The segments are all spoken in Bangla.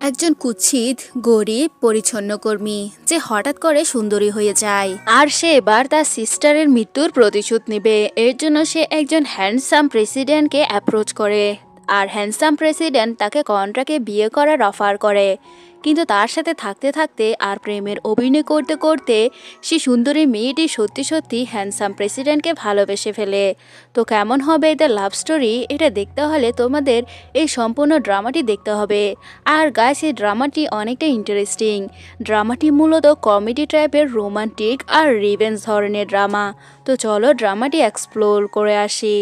একজন কুৎসিত গরিব পরিচ্ছন্ন কর্মী যে হঠাৎ করে সুন্দরী হয়ে যায় আর সে এবার তার সিস্টারের মৃত্যুর প্রতিশোধ নেবে। এর জন্য সে একজন হ্যান্ডসাম প্রেসিডেন্টকে অ্যাপ্রোচ করে আর হ্যান্ডসাম প্রেসিডেন্ট তাকে কন্ট্রাক্টে বিয়ে করার অফার করে। কিন্তু তার সাথে থাকতে থাকতে আর প্রেমের অভিনয় করতে করতে সে সুন্দরী মেয়েটি সত্যি সত্যি হ্যান্ডসাম প্রেসিডেন্টকে ভালোবেসে ফেলে। তো কেমন হবে এদের লাভ স্টোরি, এটা দেখতে হলে তোমাদের এই সম্পূর্ণ ড্রামাটি দেখতে হবে। আর গাইস, এই ড্রামাটি অনেকটা ইন্টারেস্টিং। ড্রামাটি মূলত কমেডি টাইপের, রোমান্টিক আর রিভেঞ্জ ধরনের ড্রামা। তো চলো ড্রামাটি এক্সপ্লোর করে আসি।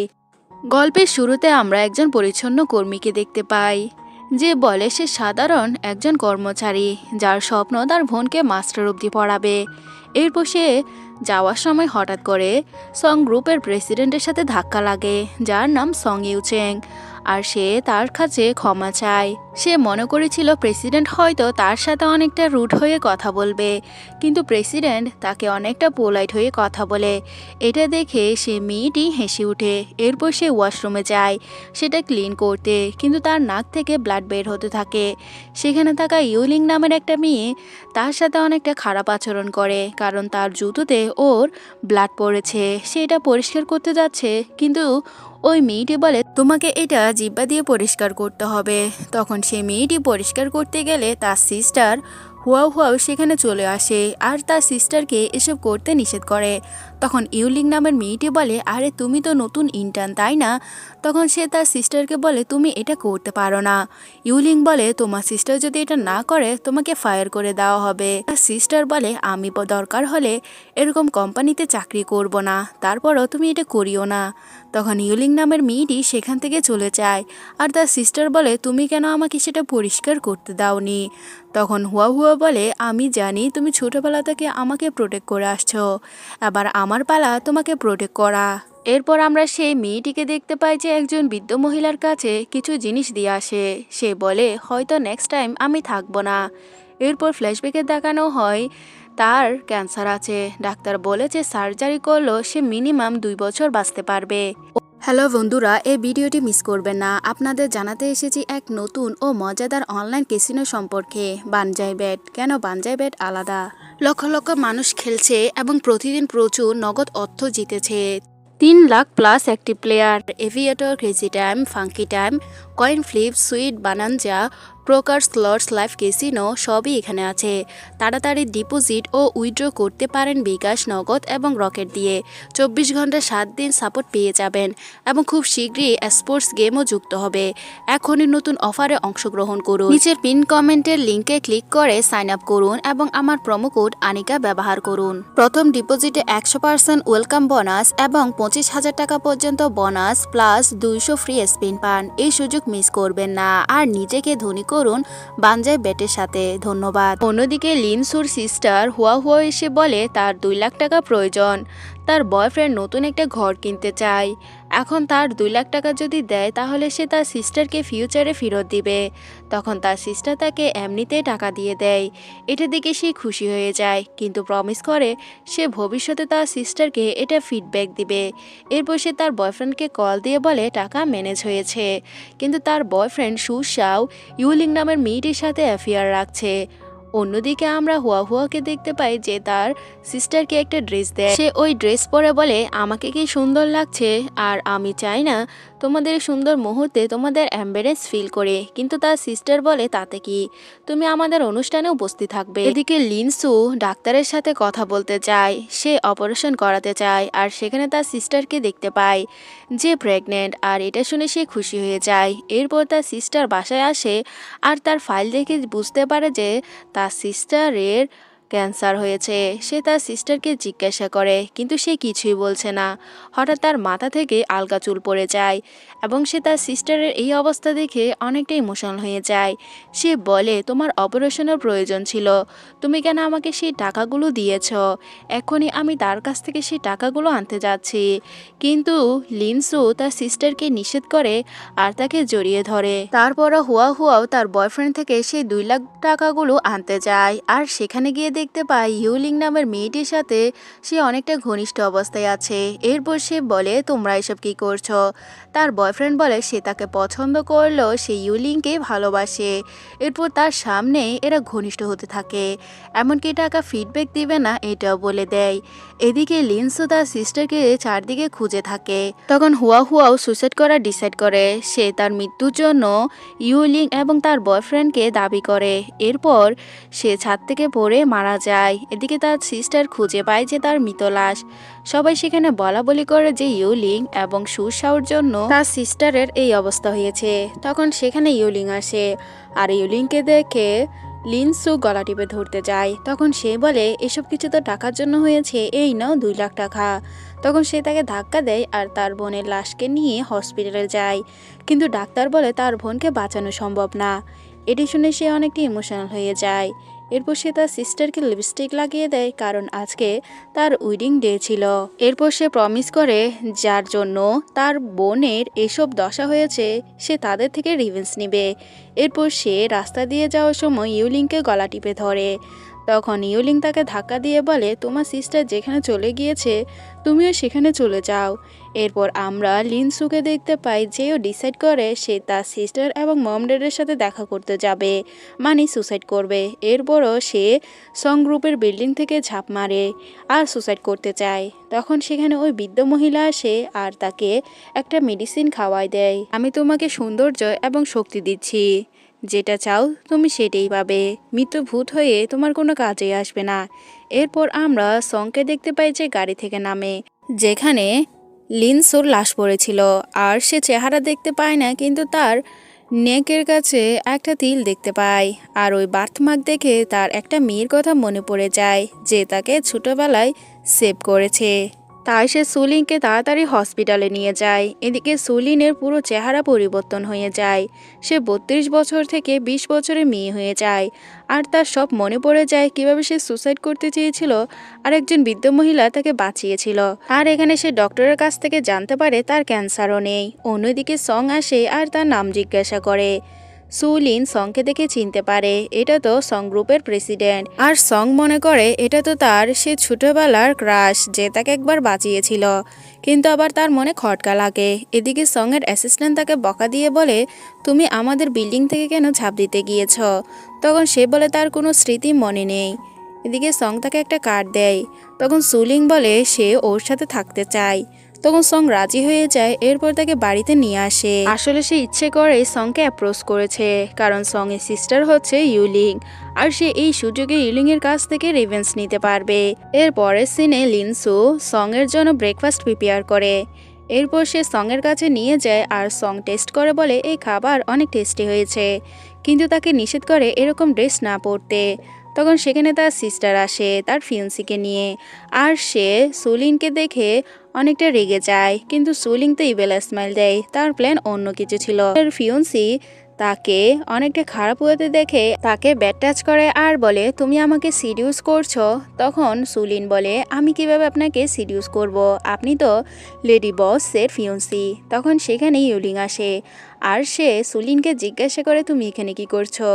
গল্পের শুরুতে আমরা একজন পরিচ্ছন্ন কর্মীকে দেখতে পাই যে বলে সে সাধারণ একজন কর্মচারী যার স্বপ্ন তার বোনকে মাস্টার অবধি পড়াবে। এরপর সে যাওয়ার সময় হঠাৎ করে সং গ্রুপের প্রেসিডেন্টের সাথে ধাক্কা লাগে যার নাম সং ইউচেং। আর সে তার কাছে ক্ষমা চায়। সে মনে করেছিল প্রেসিডেন্ট হয়তো তার সাথে অনেকটা রুড হয়ে কথা বলবে, কিন্তু প্রেসিডেন্ট তাকে অনেকটা পোলাইট হয়ে কথা বলে। এটা দেখে সে মেয়েটি হেসে ওঠে। এরপর সে ওয়াশরুমে যায় সেটা ক্লিন করতে, কিন্তু তার নাক থেকে ব্লাড বের হতে থাকে। সেখানে থাকা ইউলিং নামের একটা মেয়ে তার সাথে অনেকটা খারাপ আচরণ করে, কারণ তার জুতোতে ওর ব্লাড পড়েছে। সে এটা পরিষ্কার করতে যাচ্ছে, কিন্তু ওই মেয়েটি বলে তোমাকে এটা জিব্বা দিয়ে পরিষ্কার করতে হবে। তখন সে মেয়েটি পরিষ্কার করতে গেলে তার সিস্টার হুয়াও হুয়াও সেখানে চলে আসে আর তার সিস্টারকে এসব করতে নিষেধ করে। তখন ইউলিং নামের মেয়েটি বলে, আরে তুমি তো নতুন ইন্টার্ন, তাই না? তখন সে তার সিস্টারকে বলে তুমি এটা করতে পারো না। ইউলিং বলে তোমার সিস্টার যদি এটা না করে তোমাকে ফায়ার করে দেওয়া হবে। তার সিস্টার বলে আমি দরকার হলে এরকম কোম্পানিতে চাকরি করব না, তারপরও তুমি এটা করিও না। তখন ইউলিং নামের মেয়েটি সেখান থেকে চলে যায় আর তার সিস্টার বলে তুমি কেন আমাকে সেটা পরিষ্কার করতে দাওনি? তখন হুয়া হুয়া বলে আমি জানি তুমি ছোটবেলা থেকে আমাকে প্রোটেক্ট করে আসছো, এবার আমার পালা তোমাকে প্রোটেক্ট করা। এরপর আমরা সেই মেয়েটিকে দেখতে পাই যে একজন বৃদ্ধ মহিলার কাছে কিছু জিনিস দিয়ে আসে। সে বলে হয়তো নেক্সট টাইম আমি থাকবো না। এরপর ফ্ল্যাশব্যাকে দেখানো হয় তার ক্যান্সার আছে। ডাক্তার বলেছে সার্জারি করলেও সে মিনিমাম 2 বছর বাঁচতে পারবে। হ্যালো বন্ধুরা, এই ভিডিওটি মিস করবেন না। আপনাদের জানাতে এসেছি এক নতুন ও মজাদার অনলাইন ক্যাসিনো সম্পর্কে, বানজাই বেট। কেন বানজাই বেট আলাদা? লক্ষ লক্ষ মানুষ খেলছে এবং প্রতিদিন প্রচুর নগদ অর্থ জিতেছে। 3 lakh plus active player, Aviator, crazy time, funky time, coin flip, sweet, bonanza, প্রকার, স্লটস, লাইভ ক্যাসিনো সবই এখানে আছে। তাড়াতাড়ি ডিপোজিট ও উইথড্র করতে পারেন বিকাশ, নগদ এবং রকেট দিয়ে। 24 ঘন্টা 7 দিন সাপোর্ট পেয়ে যাবেন এবং খুব শীঘ্রই স্পোর্টস গেমও যুক্ত হবে। এখনই নতুন অফারে অংশগ্রহণ করুন। নিচের পিন কমেন্টের লিঙ্কে ক্লিক করে সাইন আপ করুন এবং আমার প্রোমো কোড আনিকা ব্যবহার করুন। প্রথম ডিপোজিটে 100% ওয়েলকাম বোনাস এবং 25,000 টাকা পর্যন্ত বোনাস প্লাস 200 ফ্রি স্পিন পান। এই সুযোগ মিস করবেন না আর নিজেকে ধনী করুন বানজাই বেটের সাথে। ধন্যবাদ। অন্যদিকে লিনসুর সিস্টার হুয়া হুয়া এসে বলে তার 2 লাখ টাকা প্রয়োজন। তার বয়ফ্রেন্ড নতুন একটা ঘর কিনতে চায়। এখন তার 2 লাখ টাকা যদি দেয় তাহলে সে তার সিস্টারকে ফিউচারে ফেরত দিবে। তখন তার সিস্টার তাকে এমনিতেই টাকা দিয়ে দেয়। এটা দেখে সে খুশি হয়ে যায়, কিন্তু প্রমিস করে সে ভবিষ্যতে তার সিস্টারকে এটা ফিডব্যাক দিবে। এরপর সে তার বয়ফ্রেন্ডকে কল দিয়ে বলে টাকা ম্যানেজ হয়েছে, কিন্তু তার বয়ফ্রেন্ড সুশাও ইউলিং নামের মেয়েটির সাথে অ্যাফেয়ার রাখছে। অন্যদিকে আমরা হুয়া হুয়াকে দেখতে পাই যে তার সিস্টারকে একটা ড্রেস দেয়। সে ওই ড্রেস পরে বলে আমাকে কি সুন্দর লাগছে, আর আমি চাই না তোমাদের সুন্দর মুহূর্তে তোমাদের এম্বারেন্স ফিল করে। কিন্তু তার সিস্টার বলে তাতে কি, তুমি আমাদের অনুষ্ঠানে উপস্থিত থাকবে। এদিকে লিনসু ডাক্তারের সাথে কথা বলতে চায়, সে অপারেশন করাতে চায় আর সেখানে তার সিস্টারকে দেখতে পায় যে প্রেগনেন্ট, আর এটা শুনে সে খুশি হয়ে যায়। এরপর তার সিস্টার বাসায় আসে আর তার ফাইল দেখে বুঝতে পারে যে তার সিস্টারের ক্যান্সার হয়েছে। সে তার সিস্টারকে জিজ্ঞাসা করে, কিন্তু সে কিছুই বলছে না। হঠাৎ তার মাথা থেকে আলগা চুল পড়ে যায় এবং সে তার সিস্টারের এই অবস্থা দেখে অনেকটা ইমোশনাল হয়ে যায়। সে বলে তোমার অপারেশনের প্রয়োজন ছিল, তুমি কেন আমাকে সেই টাকাগুলো দিয়েছ? এখনই আমি তার কাছ থেকে সেই টাকাগুলো আনতে যাচ্ছি। কিন্তু লিনসু তার সিস্টারকে নিষেধ করে আর তাকে জড়িয়ে ধরে। তারপরও হুয়া হুয়াও তার বয়ফ্রেন্ড থেকে সেই 2 লাখ টাকাগুলো আনতে যায় আর সেখানে গিয়ে দেখতে পায় ইউলিং নামের মেয়েটির সাথে সে অনেকটা ঘনিষ্ঠ অবস্থায় আছে। এরপর সে বলে তোমরা এসব কি করছো। তার বয়ফ্রেন্ড বলে সে তাকে পছন্দ করলেও সে ইউলিংকে ভালোবাসে। এরপর তার সামনে এরা ঘনিষ্ঠ হতে থাকে, এমনকি টাকা ফিডব্যাক দিবে না এটাও বলে দেয়। এদিকে লিনসু তার সিস্টারকে চারদিকে খুঁজে থাকে। তখন হুয়াও সুইসাইড করার ডিসাইড করে। সে তার মৃত্যুর জন্য ইউলিং এবং তার বয়ফ্রেন্ডকে দাবি করে। এরপর সে ছাদ থেকে পড়ে মারা যায়। এদিকে তার সিস্টার খুঁজে পায় যে তার মৃত লাশ। সবাই সেখানে বলা বলি করে যে ইউলিং এবং সুসাওর জন্য তার সিস্টারের এই অবস্থা হয়েছে। তখন সেখানে ইউলিং আসে, আর ইউলিংকে দেখে লিনসু গলা টিপে ধরতে যায়। তখন সে বলে এসব কিছু তো টাকার জন্য হয়েছে, এই নাও 2 লাখ টাকা। তখন সে তাকে ধাক্কা দেয় আর তার বোনের লাশকে নিয়ে হসপিটালে যায়। কিন্তু ডাক্তার বলে তার বোনকে বাঁচানো সম্ভব না। এটি শুনে সে অনেকটা ইমোশনাল হয়ে যায়। এরপর সে তার সিস্টারকে লিপস্টিক লাগিয়ে দেয়, কারণ আজকে তার উইডিং ডে ছিল। এরপর সে প্রমিস করে যার জন্য তার বোনের এসব দশা হয়েছে সে তাদের থেকে রিভেঞ্জ নেবে। এরপর সে রাস্তা দিয়ে যাওয়ার সময় ইউলিংকে গলা টিপে ধরে। তখন ইউলিং তাকে ধাক্কা দিয়ে বলে তোমার সিস্টার যেখানে চলে গিয়েছে তুমিও সেখানে চলে যাও। এরপর আমরা লিনসুকে দেখতে পাই, যেও ডিসাইড করে সে তার সিস্টার এবং মম ড্যাডের সাথে দেখা করতে যাবে, মানে সুসাইড করবে। এরপরও সে সং গ্রুপের বিল্ডিং থেকে ঝাঁপ মারে আর সুসাইড করতে চায়। তখন সেখানে ওই বৃদ্ধ মহিলা আসে আর তাকে একটা মেডিসিন খাওয়াই দেয়। আমি তোমাকে সৌন্দর্য এবং শক্তি দিচ্ছি, যেটা চাও তুমি সেটাই পাবে, মৃত্যু ভূত হয়ে তোমার কোনো কাজে আসবে না। এরপর আমরা সংকে দেখতে পাই যে গাড়ি থেকে নামে, যেখানে লিনসুর লাশ পড়েছিল। আর সে চেহারা দেখতে পায় না, কিন্তু তার নেকের কাছে একটা তিল দেখতে পায়। আর ওই বার্থমার্ক দেখে তার একটা মেয়ের কথা মনে পড়ে যায় যে তাকে ছোটবেলায় সেভ করেছে। তাই সে সুলিনকে তাড়াতাড়ি হসপিটালে নিয়ে যায়। এদিকে সুলিনের পুরো চেহারা পরিবর্তন হয়ে যায়। সে 32 বছর থেকে 20 বছরের মেয়ে হয়ে যায়। আর তার সব মনে পড়ে যায় কিভাবে সে সুসাইড করতে চেয়েছিল আর একজন বৃদ্ধ মহিলা তাকে বাঁচিয়েছিল। আর এখানে সে ডক্টরের কাছ থেকে জানতে পারে তার ক্যান্সারও নেই। অন্যদিকে সং আসে আর তার নাম জিজ্ঞাসা করে। সুলিন সংকে দেখে চিনতে পারে এটা তো সং গ্রুপের প্রেসিডেন্ট। আর সং মনে করে এটা তো তার সে ছোটবেলার ক্রাশ যে তাকে একবার বাঁচিয়েছিল। কিন্তু আবার তার মনে খটকা লাগে। এদিকে সং এর অ্যাসিস্ট্যান্ট তাকে বকা দিয়ে বলে তুমি আমাদের বিল্ডিং থেকে কেন ঝাঁপ দিতে গিয়েছ। তখন সে বলে তার কোনো স্মৃতি মনে নেই। এদিকে সং তাকে একটা কার্ড দেয়। তখন সুলিং বলে সে ওর সাথে থাকতে চায়। তখন সং রাজি হয়ে যায়। এরপর তাকে বাড়িতে নিয়ে আসে। আসলে সে ইচ্ছে করে সংকে অ্যাপ্রোচ করেছে, কারণ সং এর সিস্টার হচ্ছে ইউলিং, আর সে এই সুযোগে ইউলিং এর কাছ থেকে রিভেঞ্জ নিতে পারবে। এর পরের সিনে লিনসু সং এর জন্য ব্রেকফাস্ট প্রিপেয়ার করে। এরপর সে সং এর কাছে নিয়ে যায় আর সং টেস্ট করে বলে এই খাবার অনেক টেস্টি হয়েছে, কিন্তু তাকে নিষেধ করে এরকম ড্রেস না পরতে। তখন সেখানে তার সিস্টার আসে তার ফিয়ন্সিকে নিয়ে, আর সে সুলিনকে দেখে অনেকটা রেগে যায়। কিন্তু সুলিং তো ইবেলা স্মাইল দেয়, তার প্ল্যান অন্য কিছু ছিল। ফিয়ন্সি তাকে অনেকটা খারাপ হতে দেখে তাকে ব্যাড টাচ করে আর বলে তুমি আমাকে সিডিউস করছো। তখন সুলিন বলে আমি কিভাবে আপনাকে সিডিউস করব, আপনি তো লেডি বসের ফিয়ন্সি। তখন সেখানে ইউলিং আসে আর সে সুলিনকে জিজ্ঞাসা করে তুমি এখানে কি করছো,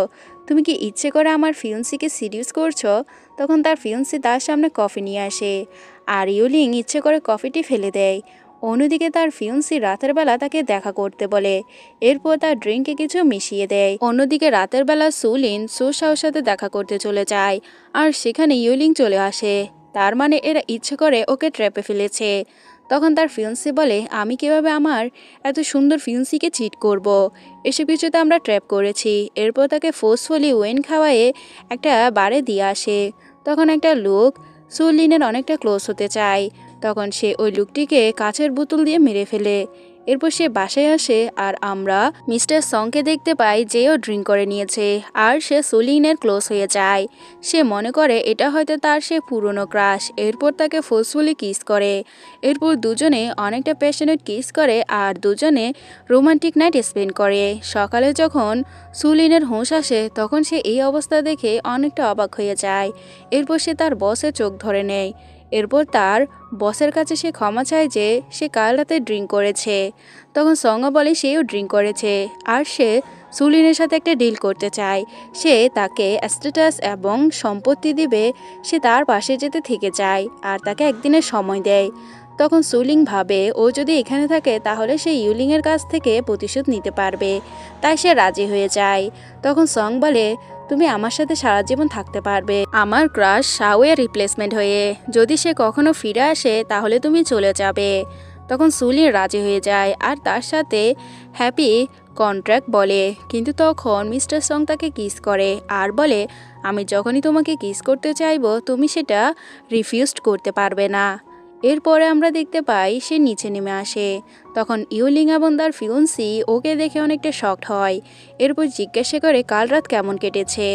তুমি কি ইচ্ছে করে আমার ফিয়ন্সিকে সিডিউস করছো। তখন তার ফিয়ন্সি তার সামনে কফি নিয়ে আসে আর ইউলিং ইচ্ছে করে কফিটি ফেলে দেয়। অন্যদিকে তার ফিয়ন্সি রাতের বেলা তাকে দেখা করতে বলে। এরপর তার ড্রিঙ্কে কিছু মিশিয়ে দেয়। অন্যদিকে রাতের বেলা সুলিন সুসাওর সাথে দেখা করতে চলে যায় আর সেখানে ইউলিং চলে আসে। তার মানে এরা ইচ্ছে করে ওকে ট্র্যাপে ফেলেছে। তখন তার ফিয়ন্সি বলে আমি কিভাবে আমার এত সুন্দর ফিয়ন্সিকে চিট করব, এসব কিছুতে আমরা ট্র্যাপ করেছি। এরপর তাকে ফোর্সফুলি ওয়েন খাওয়ায়ে একটা বারে দিয়ে আসে। তখন একটা লোক সুলিনের অনেকটা ক্লোজ হতে চায়। তখন সে ওই লোকটিকে কাচের বোতল দিয়ে মেরে ফেলে। এরপর সে বাসায় আসে আর আমরা মিস্টার সংকে দেখতে পাই যেও ড্রিঙ্ক করে নিয়েছে আর সে সুলিনের ক্লোজ হয়ে যায়। সে মনে করে এটা হয়তো তার সে পুরনো ক্রাশ। এরপর তাকে ফোর্সফুলি কিস করে। এরপর দুজনে অনেকটা প্যাশনেট কিস করে আর দুজনে রোমান্টিক নাইট স্পেন্ড করে। সকালে যখন সুলিনের হুঁশ আসে তখন সে এই অবস্থা দেখে অনেকটা অবাক হয়ে যায়। এরপর সে তার বসে চোখ ধরে নেয়। এরপর তার বসের কাছে সে ক্ষমা চায় যে সে কাল রাতে ড্রিঙ্ক করেছে। তখন সঙ্গা বলে সেও ড্রিঙ্ক করেছে আর সে সুলিনের সাথে একটা ডিল করতে চায়। সে তাকে স্ট্যাটাস এবং সম্পত্তি দিবে, সে তার পাশে যেতে থেকে যায় আর তাকে একদিনের সময় দেয়। তখন সুলিং ভাবে ও যদি এখানে থাকে তাহলে সে ইউলিংয়ের কাছ থেকে প্রতিশোধ নিতে পারবে, তাই সে রাজি হয়ে যায়। তখন সং বলে তুমি আমার সাথে সারা জীবন থাকতে পারবে আমার ক্রাশ শাওয়ের রিপ্লেসমেন্ট হয়ে, যদি সে কখনো ফিরে আসে তাহলে তুমি চলে যাবে। তখন সুলিন রাজি হয়ে যায় আর তার সাথে হ্যাপি কন্ট্রাক্ট বলে। কিন্তু তখন মিস্টার সং তাকে কিস করে আর বলে আমি যখনই তোমাকে কিস করতে চাইবো তুমি সেটা রিফিউজড করতে পারবে না। এরপরে আমরা দেখতে পাই সে নিচে নেমে আসে। তখন ইউলিং এবং তার ফিউন্সি ওকে দেখে অনেকটা শকড হয়। এরপর জিজ্ঞাসা করে কাল রাত কেমন কেটেছে।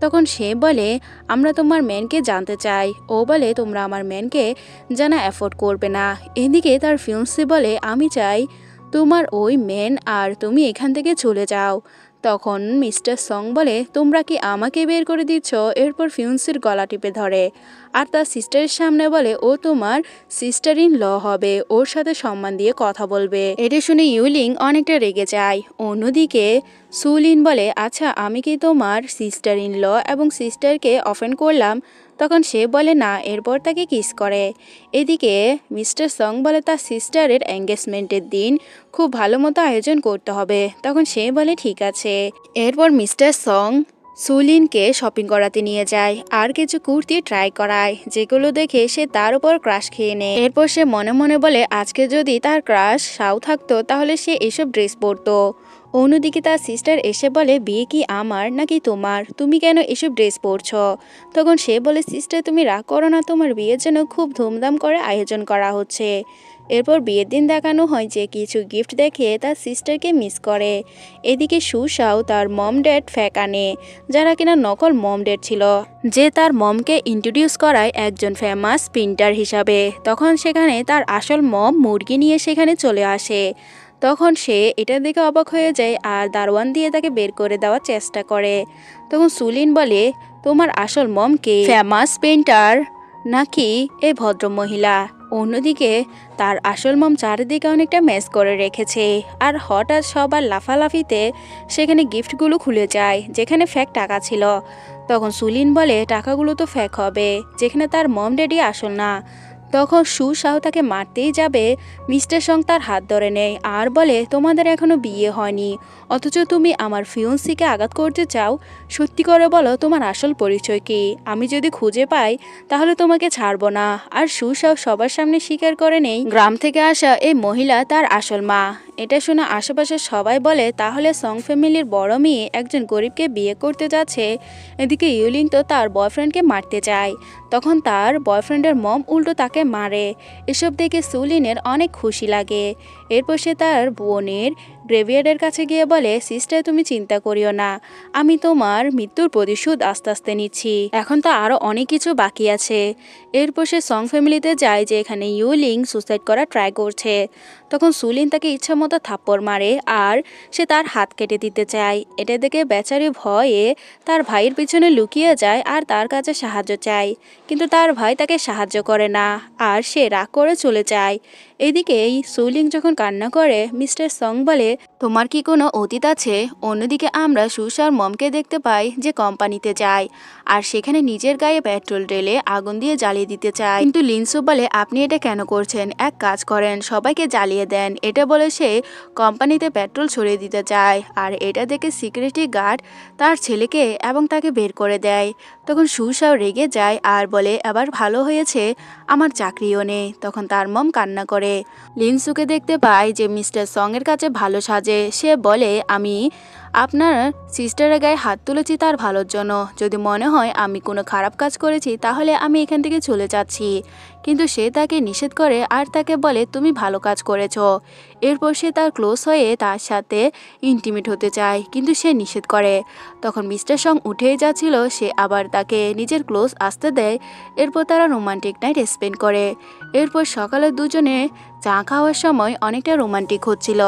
তখন সে বলে আমরা তোমার ম্যানকে জানতে চাই। ও বলে তোমরা আমার ম্যানকে জানা অ্যাফোর্ড করবে না। এদিকে তার ফিউন্সি বলে আমি চাই তোমার ওই ম্যান আর তুমি এখান থেকে চলে যাও। তখন মিস্টার সং বলে তোমরা কি আমাকে বের করে দিচ্ছ। এরপর ফিউন্সির গলা টিপে ধরে আর তার সিস্টারের সামনে বলে ও তোমার সিস্টার ইন ল হবে, ওর সাথে সম্মান দিয়ে কথা বলবে। এটা শুনে ইউলিং অনেকটা রেগে যায়। অন্যদিকে সুলিন বলে আচ্ছা আমি কি তোমার সিস্টার ইন ল এবং সিস্টারকে অফেন্ড করলাম। তখন সে বলে না, এরপর তাকে কিস করে। এদিকে মিস্টার সং বলে তার সিস্টারের এঙ্গেজমেন্টের দিন খুব ভালো মতো আয়োজন করতে হবে। তখন সে বলে ঠিক আছে। এরপর মিস্টার সং সুলিনকে শপিং করাতে নিয়ে যায় আর কিছু কুর্তি ট্রাই করায়, যেগুলো দেখে সে তার উপর ক্রাশ খেয়ে নেয়। এরপর সে মনে মনে বলে আজকে যদি তার ক্রাশ শাও থাকতো তাহলে সে এসব ড্রেস পরতো। অন্যদিকে তার সিস্টার এসে বলে বিয়ে কি আমার নাকি তোমার, তুমি কেন এসব ড্রেস পরছ। তখন সে বলে সিস্টার তুমি রাগ করো না, তোমার বিয়ের জন্য খুব ধুমধাম করে আয়োজন করা হচ্ছে। এরপর বিয়ের দিন দেখানো হয় যে কিছু গিফট দেখে তার সিস্টারকে মিস করে। এদিকে সুশাও তার মম ড্যাড ফ্যাক আনে, যারা কিনা নকল মম ড্যাড ছিল, যে তার মমকে ইন্ট্রোডিউস করায় একজন ফেমাস প্রিন্টার হিসাবে। তখন সেখানে তার আসল মম মুরগি নিয়ে সেখানে চলে আসে। তখন সে এটা দেখে অবাক হয়ে যায় আর দারোয়ান দিয়ে তাকে বের করে দেওয়ার চেষ্টা করে। তখন সুলিন বলে তোমার আসল মম কে, ফেমাস পেইন্টার নাকি এই ভদ্র মহিলা। অন্যদিকে তার আসল মম চারিদিকে অনেকটা মেস করে রেখেছে আর হঠাৎ সবার লাফালাফিতে সেখানে গিফটগুলো খুলে যায় যেখানে ফেক টাকা ছিল। তখন সুলিন বলে টাকাগুলো তো ফেক হবে, যেখানে তার মম ড্যাডি আসল না। তখন সুশাও তাকে মারতেই যাবে, মিস্টার সং তার হাত ধরে নেয় আর বলে তোমাদের এখনো বিয়ে হয়নি, অথচ তুমি আমার ফিয়ন্সিকে আঘাত করতে চাও। সত্যি করে বলো তোমার আসল পরিচয় কি, আমি যদি খুঁজে পাই তাহলে তোমাকে ছাড়বো না। আর সুশাও সবার সামনে স্বীকার করে নেই গ্রাম থেকে আসা এই মহিলা তার আসল মা। এটা শুনে আশেপাশের সবাই বলে তাহলে সং ফ্যামিলির বড় মেয়ে একজন গরিবকে বিয়ে করতে যাচ্ছে। এদিকে ইউলিং তো তার বয়ফ্রেন্ডকে মারতে চায়, তখন তার বয়ফ্রেন্ডের মম উল্টো তাকে মারে। এসব দেখে সুলিনের অনেক খুশি লাগে। এরপর সে তার বোনের গ্রেভিয়ার্ডের কাছে গিয়ে বলে সিস্টার তুমি চিন্তা করিও না, আমি তোমার মৃত্যুর প্রতিশোধ আস্তে আস্তে নিচ্ছি, এখন তো আরও অনেক কিছু বাকি আছে। এরপর সে সং ফ্যামিলিতে যায় যে এখানে ইউলিং সুসাইড করা ট্রাই করছে। তখন সুলিন তাকে ইচ্ছা মতো থাপ্পড় মারে আর সে তার হাত কেটে দিতে চায়। এটা দেখে বেচারি ভয়ে তার ভাইয়ের পিছনে লুকিয়ে যায় আর তার কাছে সাহায্য চায়, কিন্তু তার ভাই তাকে সাহায্য করে না আর সে রাগ করে চলে যায়। এদিকেই সুলিং যখন কান্না করে মিস্টার সং বলে তোমার কি কোনো অতীত আছে। অন্যদিকে আমরা সুশার মমকে দেখতে পাই যে কোম্পানিতে যায় আর সেখানে নিজের গায়ে পেট্রোল ঢেলে আগুন দিয়ে জ্বালিয়ে দিতে চায়, কিন্তু লিনসু বলে আপনি এটা কেন করছেন, এক কাজ করেন সবাইকে জ্বালিয়ে দেন। এটা বলে সে কোম্পানিতে পেট্রোল ছড়িয়ে দিতে চায় আর এটা দেখে সিকিউরিটি গার্ড তার ছেলেকে এবং তাকে বের করে দেয়। তখন সুশাও রেগে যায় আর বলে এবার ভালো হয়েছে, আমার চাকরিও নেই। তখন তার মম কান্না করে। লিনসুকে দেখতে পায় যে মিস্টার সং এর কাছে ভালো সাজে। সে বলে আমি আপনার সিস্টারের গায়ে হাত তুলেছি তার ভালোর জন্য, যদি মনে হয় আমি কোনো খারাপ কাজ করেছি তাহলে আমি এখান থেকে চলে যাচ্ছি। কিন্তু সে তাকে নিষেধ করে আর তাকে বলে তুমি ভালো কাজ করেছো। এরপর সে তার ক্লোজ হয়ে তার সাথে ইন্টিমেট হতে চায়, কিন্তু সে নিষেধ করে। তখন মিস্টার সং উঠেই যাচ্ছিল, সে আবার তাকে নিজের ক্লোজ আসতে দেয়। এরপর তারা রোমান্টিক নাইট স্পেন্ড করে। এরপর সকালে দুজনে চা খাওয়ার সময় অনেকটা রোমান্টিক হচ্ছিল,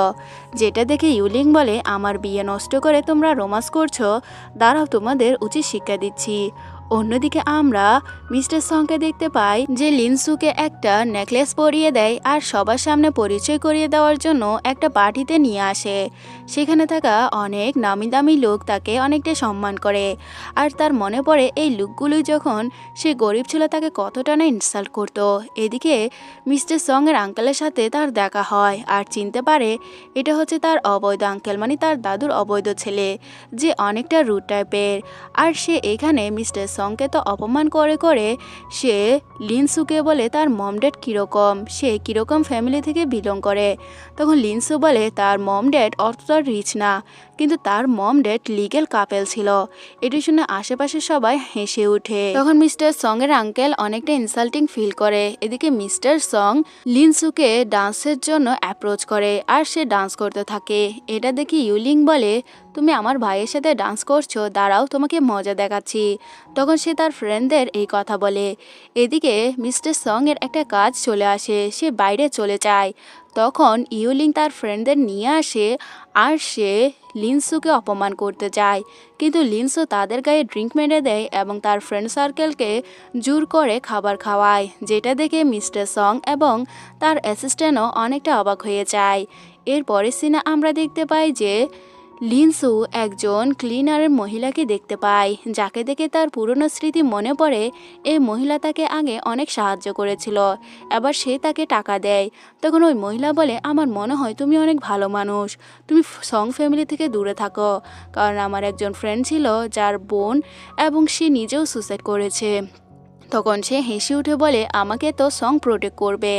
যেটা দেখে ইউলিং বলে আমার বিয়ে নষ্ট করে তোমরা রোমান্স করছো, দাঁড়াও তোমাদের উচিত শিক্ষা দিচ্ছি। অন্যদিকে আমরা মিস্টার সংকে দেখতে পাই যে লিনসুকে একটা নেকলেস পরিয়ে দেয় আর সবার সামনে পরিচয় করিয়ে দেওয়ার জন্য একটা পার্টিতে নিয়ে আসে। সেখানে থাকা অনেক নামি দামি লোক তাকে অনেকটা সম্মান করে। আর তার মনে পড়ে এই লোকগুলোই যখন সে গরিব ছিল তাকে কতটা না ইনসাল্ট করতো। এদিকে মিস্টার সং এর আঙ্কেলের সাথে তার দেখা হয় আর চিনতে পারে এটা হচ্ছে তার অবৈধ আঙ্কেল, মানে তার দাদুর অবৈধ ছেলে, যে অনেকটা রুড টাইপের। আর সে এখানে মিস্টার সংকে তো অপমান করে করে সে লিনসুকে বলে তার মম ড্যাড কীরকম, সে কীরকম ফ্যামিলি থেকে বিলং করে। তখন লিনসু বলে তার মম ড্যাড অতটা রিচ না, কিন্তু তার মম ড্যাড লিগেল কাপেল ছিল। এটি শুনে আশেপাশে সবাই হেসে ওঠে। তখন মিস্টার সং এর আঙ্কেল অনেকটা ইনসাল্টিং ফিল করে। এদিকে মিস্টার সং লিনসুকে ডান্সের জন্য অ্যাপ্রোচ করে আর সে ডান্স করতে থাকে। এটা দেখি ইউলিং বলে, তুমি আমার ভাইয়ের সাথে ডান্স করছো, দাঁড়াও তোমাকে মজা দেখাচ্ছি। তখন সে তার ফ্রেন্ডদের এই কথা বলে। এদিকে মিস্টার সং এর একটা কাজ চলে আসে, সে বাইরে চলে যায়। তখন ইউলিং তার ফ্রেন্ডদের নিয়ে আসে আর সে লিনসুকে অপমান করতে যায়, কিন্তু লিনসু তাদের গায়ে ড্রিঙ্ক মেরে দেয় এবং তার ফ্রেন্ড সার্কেলকে জোর করে খাবার খাওয়ায়, যেটা দেখে মিস্টার সং এবং তার অ্যাসিস্ট্যান্টও অনেকটা অবাক হয়ে যায়। এরপরের সিনে আমরা দেখতে পাই যে লিনসু একজন ক্লিনারের মহিলাকে দেখতে পায়, যাকে দেখে তার পুরনো স্মৃতি মনে পড়ে। এই মহিলা তাকে আগে অনেক সাহায্য করেছিল, এবার সে তাকে টাকা দেয়। তখন ওই মহিলা বলে, আমার মনে হয় তুমি অনেক ভালো মানুষ, তুমি সং ফ্যামিলি থেকে দূরে থাকো, কারণ আমার একজন ফ্রেন্ড ছিল যার বোন এবং সে নিজেও সুসাইড করেছে। তখন সে হেসে উঠে বলে, আমাকে তো সং প্রোটেক্ট করবে।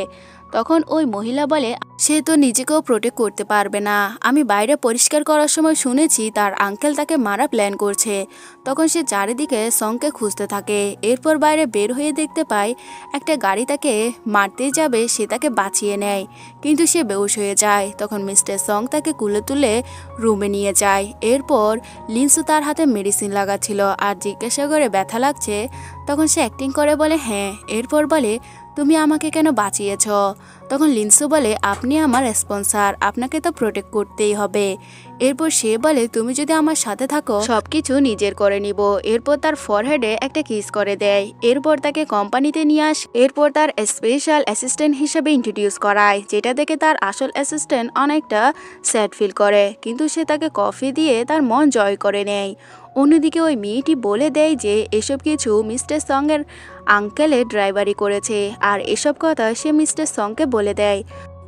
তখন ওই মহিলা বলে, সে তো নিজেকেও প্রোটেক্ট করতে পারবে না, আমি বাইরে পরিষ্কার করার সময় শুনেছি তার আঙ্কেল তাকে মারা প্ল্যান করছে। তখন সে চারিদিকে সংকে খুঁজতে থাকে। এরপর বাইরে বের হয়ে দেখতে পায় একটা গাড়ি তাকে মারতে যাবে, সে তাকে বাঁচিয়ে নেয়, কিন্তু সে বেহুশ হয়ে যায়। তখন মিস্টার সং তাকে কুলে তুলে রুমে নিয়ে যায়। এরপর লিনসু তার হাতে মেডিসিন লাগাচ্ছিল আর জিজ্ঞাসা করে ব্যথা লাগছে। তখন সে অ্যাক্টিং করে বলে হ্যাঁ। এরপর বলে, তুমি আমাকে কেন বাঁচিয়েছ? তখন লিনসু বলে, আপনি আমার স্পন্সর, আপনাকে তো প্রোটেক্ট করতেই হবে। এরপর সে বলে, তুমি যদি আমার সাথে থাকো সবকিছু নিজের করে নিব। এরপর তার ফরহেডে একটা কিস করে দেয়। এরপর তাকে কোম্পানিতে নিয়ে আসে। এরপর তার স্পেশাল অ্যাসিস্ট্যান্ট হিসেবে ইন্ট্রোডিউস করায়, যেটা দেখে তার আসল অ্যাসিস্ট্যান্ট অনেকটা স্যাড ফিল করে, কিন্তু সে তাকে কফি দিয়ে তার মন জয় করে নেয়। অন্যদিকে ওই মেয়েটি বলে দেয় যে এসব কিছু মিস্টার সং এর আঙ্কেলের ড্রাইভারি করেছে, আর এসব কথা সে মিস্টার সংকে বলে দেয়।